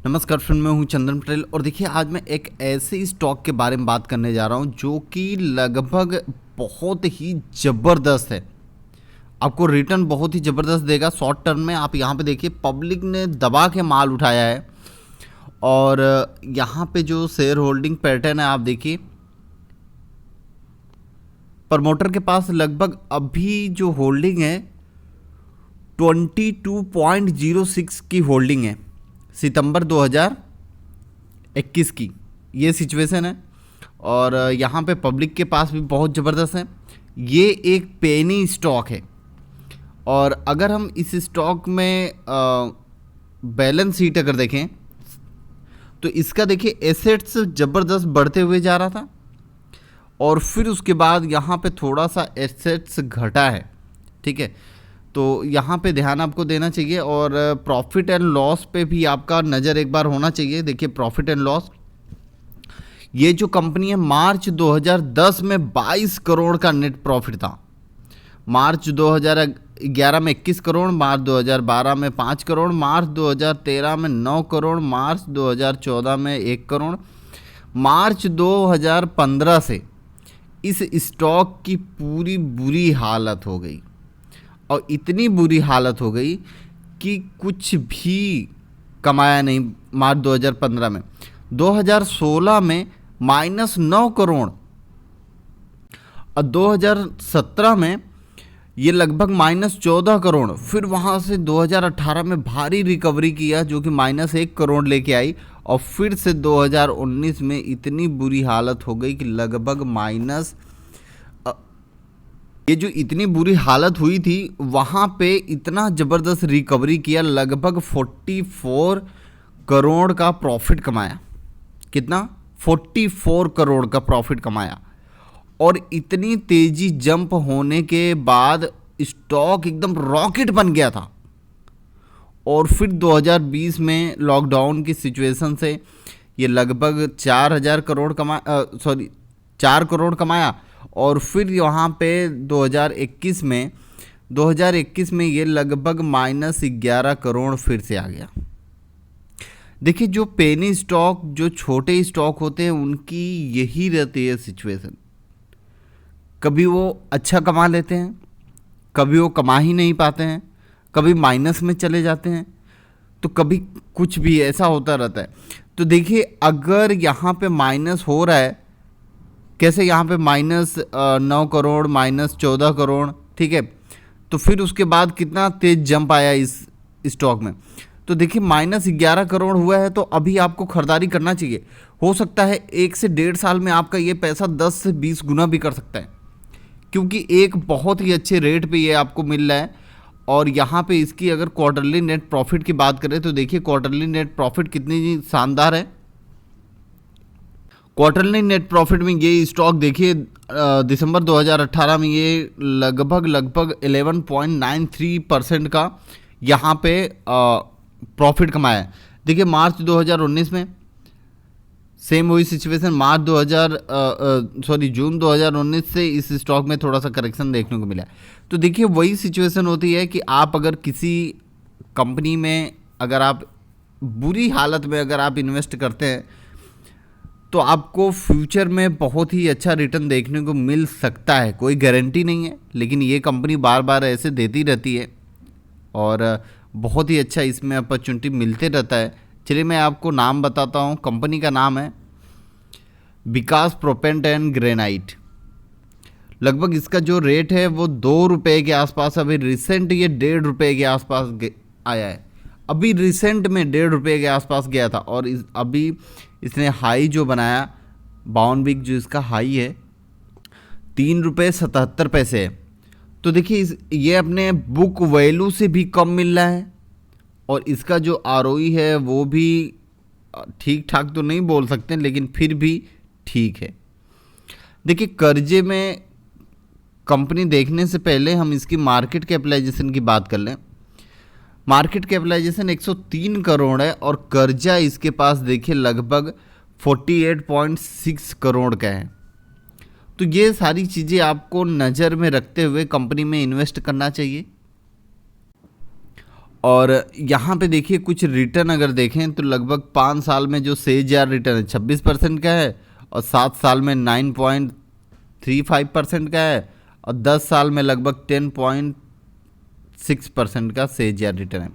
नमस्कार फ्रेंड, मैं हूं चंदन पटेल और देखिए आज मैं एक ऐसे स्टॉक के बारे में बात करने जा रहा हूं जो कि लगभग बहुत ही ज़बरदस्त है। आपको रिटर्न बहुत ही ज़बरदस्त देगा शॉर्ट टर्म में। आप यहां पे देखिए पब्लिक ने दबा के माल उठाया है और यहां पे जो शेयर होल्डिंग पैटर्न है आप देखिए, प्रमोटर के पास लगभग अभी जो होल्डिंग है 22.06 की होल्डिंग है सितंबर 2021 की, ये सिचुएशन है। और यहाँ पे पब्लिक के पास भी बहुत ज़बरदस्त है। ये एक पेनी स्टॉक है और अगर हम इस स्टॉक में बैलेंस शीट अगर देखें तो इसका देखिए एसेट्स ज़बरदस्त बढ़ते हुए जा रहा था और फिर उसके बाद यहाँ पे थोड़ा सा एसेट्स घटा है, ठीक है। तो यहाँ पे ध्यान आपको देना चाहिए और प्रॉफिट एंड लॉस पे भी आपका नज़र एक बार होना चाहिए। देखिए प्रॉफिट एंड लॉस, ये जो कंपनी है मार्च 2010 में 22 करोड़ का नेट प्रॉफिट था, मार्च 2011 में 21 करोड़, मार्च 2012 में 5 करोड़, मार्च 2013 में 9 करोड़, मार्च 2014 में 1 करोड़। मार्च 2015 से इस स्टॉक की पूरी बुरी हालत हो गई और इतनी बुरी हालत हो गई कि कुछ भी कमाया नहीं। मार्च 2015 में 2016 में -9 करोड़ और 2017 में ये लगभग -14 करोड़। फिर वहाँ से 2018 में भारी रिकवरी किया जो कि -1 करोड़ लेके आई और फिर से 2019 में इतनी बुरी हालत हो गई कि लगभग ये जो इतनी बुरी हालत हुई थी वहाँ पे इतना ज़बरदस्त रिकवरी किया, लगभग 44 करोड़ का प्रॉफिट कमाया। कितना? 44 करोड़ का प्रॉफिट कमाया। और इतनी तेज़ी जंप होने के बाद स्टॉक एकदम रॉकेट बन गया था और फिर 2020 में लॉकडाउन की सिचुएशन से ये लगभग 4 करोड़ कमाया और फिर यहाँ पे 2021 में ये लगभग -11 करोड़ फिर से आ गया। देखिए जो पेनी स्टॉक, जो छोटे स्टॉक होते हैं उनकी यही रहती है सिचुएशन। कभी वो अच्छा कमा लेते हैं, कभी वो कमा ही नहीं पाते हैं, कभी माइनस में चले जाते हैं, तो कभी कुछ भी ऐसा होता रहता है। तो देखिए अगर यहाँ पे माइनस हो रहा है, कैसे यहाँ पे -9 करोड़, -14 करोड़, ठीक है, तो फिर उसके बाद कितना तेज जंप आया इस स्टॉक में। तो देखिए -11 करोड़ हुआ है तो अभी आपको खरीदारी करना चाहिए। हो सकता है 1 से 1.5 साल में आपका ये पैसा 10 से 20 गुना भी कर सकता है, क्योंकि एक बहुत ही अच्छे रेट पे ये आपको मिल रहा है। और यहाँ पे इसकी अगर क्वार्टरली नेट प्रॉफिट की बात करें तो देखिए क्वार्टरली नेट प्रॉफिट कितनी शानदार है। क्वार्टरली नेट प्रॉफिट में ये स्टॉक देखिए दिसंबर 2018 में ये लगभग 11.93% का यहाँ पे प्रॉफिट कमाया है। देखिए मार्च 2019 में सेम वही सिचुएशन, जून 2019 से इस स्टॉक में थोड़ा सा करेक्शन देखने को मिला है। तो देखिए वही सिचुएशन होती है कि आप अगर किसी कंपनी में अगर आप बुरी हालत में अगर आप इन्वेस्ट करते हैं तो आपको फ्यूचर में बहुत ही अच्छा रिटर्न देखने को मिल सकता है। कोई गारंटी नहीं है, लेकिन ये कंपनी बार बार ऐसे देती रहती है और बहुत ही अच्छा इसमें अपॉर्चुनिटी मिलते रहता है। चलिए मैं आपको नाम बताता हूँ। कंपनी का नाम है विकास प्रोपेंट एंड ग्रेनाइट। लगभग इसका जो रेट है वो 2 रुपये के आसपास, अभी रिसेंट ये 1.5 रुपये के आसपास आया है। अभी रिसेंट में 1.5 रुपये के आसपास गया था और अभी इसने हाई जो बनाया 52 वीक जो इसका हाई है 3.77 है। तो देखिए ये अपने बुक वैल्यू से भी कम मिल रहा है और इसका जो आरओई है वो भी ठीक ठाक तो नहीं बोल सकते लेकिन फिर भी ठीक है। देखिए कर्जे में कंपनी देखने से पहले हम इसकी मार्केट कैपिटलाइजेशन की बात कर लें। मार्केट कैपिटलाइजेशन 103 करोड़ है और कर्जा इसके पास देखिए लगभग 48.6 करोड़ का है। तो ये सारी चीज़ें आपको नज़र में रखते हुए कंपनी में इन्वेस्ट करना चाहिए। और यहाँ पे देखिए कुछ रिटर्न अगर देखें तो लगभग 5 साल में जो सेज रिटर्न है 26% का है, और 7 साल में 9.35% का है, और 10 साल में लगभग 10.6% का सेज रिटर्न है।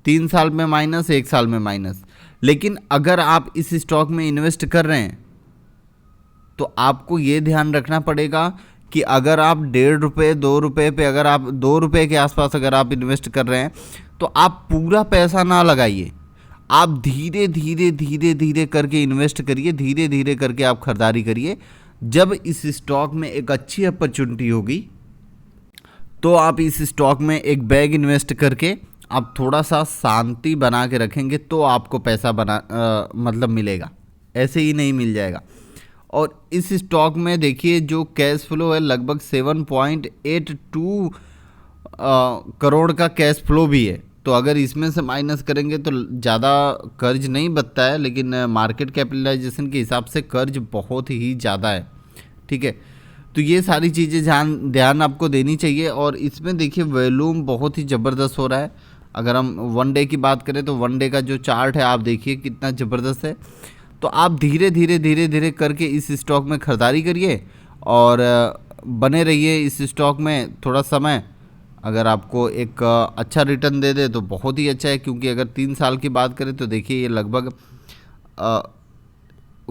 3 साल में माइनस, 1 साल में माइनस। लेकिन अगर आप इस स्टॉक में इन्वेस्ट कर रहे हैं तो आपको ये ध्यान रखना पड़ेगा कि अगर आप 1.5 रुपये 2 रुपये पे, अगर आप 2 रुपये के आसपास अगर आप इन्वेस्ट कर रहे हैं तो आप पूरा पैसा ना लगाइए। आप धीरे धीरे धीरे धीरे करके इन्वेस्ट करिए, धीरे धीरे करके आप खरीदारी करिए। जब इस स्टॉक में एक अच्छी अपॉर्चुनिटी होगी तो आप इस स्टॉक में एक बैग इन्वेस्ट करके आप थोड़ा सा शांति बना के रखेंगे तो आपको पैसा मतलब मिलेगा, ऐसे ही नहीं मिल जाएगा। और इस स्टॉक में देखिए जो कैश फ्लो है लगभग 7.82 करोड़ का कैश फ्लो भी है। तो अगर इसमें से माइनस करेंगे तो ज़्यादा कर्ज नहीं बचता है, लेकिन मार्केट कैपिटलाइजेशन के हिसाब से कर्ज बहुत ही ज़्यादा है। ठीक है, तो ये सारी चीज़ें ध्यान आपको देनी चाहिए। और इसमें देखिए वॉल्यूम बहुत ही ज़बरदस्त हो रहा है। अगर हम 1 डे की बात करें तो 1 डे का जो चार्ट है आप देखिए कितना ज़बरदस्त है। तो आप धीरे धीरे धीरे धीरे करके इस स्टॉक में ख़रीदारी करिए और बने रहिए इस स्टॉक में थोड़ा समय। अगर आपको एक अच्छा रिटर्न दे दे तो बहुत ही अच्छा है, क्योंकि अगर 3 साल की बात करें तो देखिए ये लगभग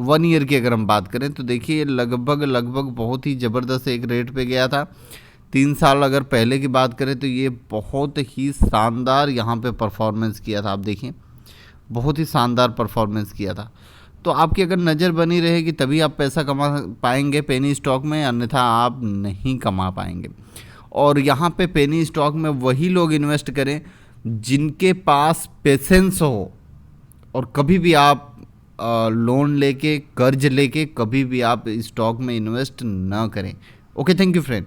1 ईयर की अगर हम बात करें तो देखिए लगभग बहुत ही ज़बरदस्त एक रेट पे गया था। 3 साल अगर पहले की बात करें तो ये बहुत ही शानदार यहाँ पे परफॉर्मेंस किया था। आप देखिए बहुत ही शानदार परफॉर्मेंस किया था। तो आपकी अगर नज़र बनी रहेगी तभी आप पैसा कमा पाएंगे पेनी स्टॉक में, अन्यथा आप नहीं कमा पाएंगे। और यहाँ पे पेनी स्टॉक में वही लोग इन्वेस्ट करें जिनके पास पेशेंस हो, और कभी भी आप लोन लेके कर्ज लेके कभी भी आप स्टॉक में इन्वेस्ट ना करें। Okay, thank you friend.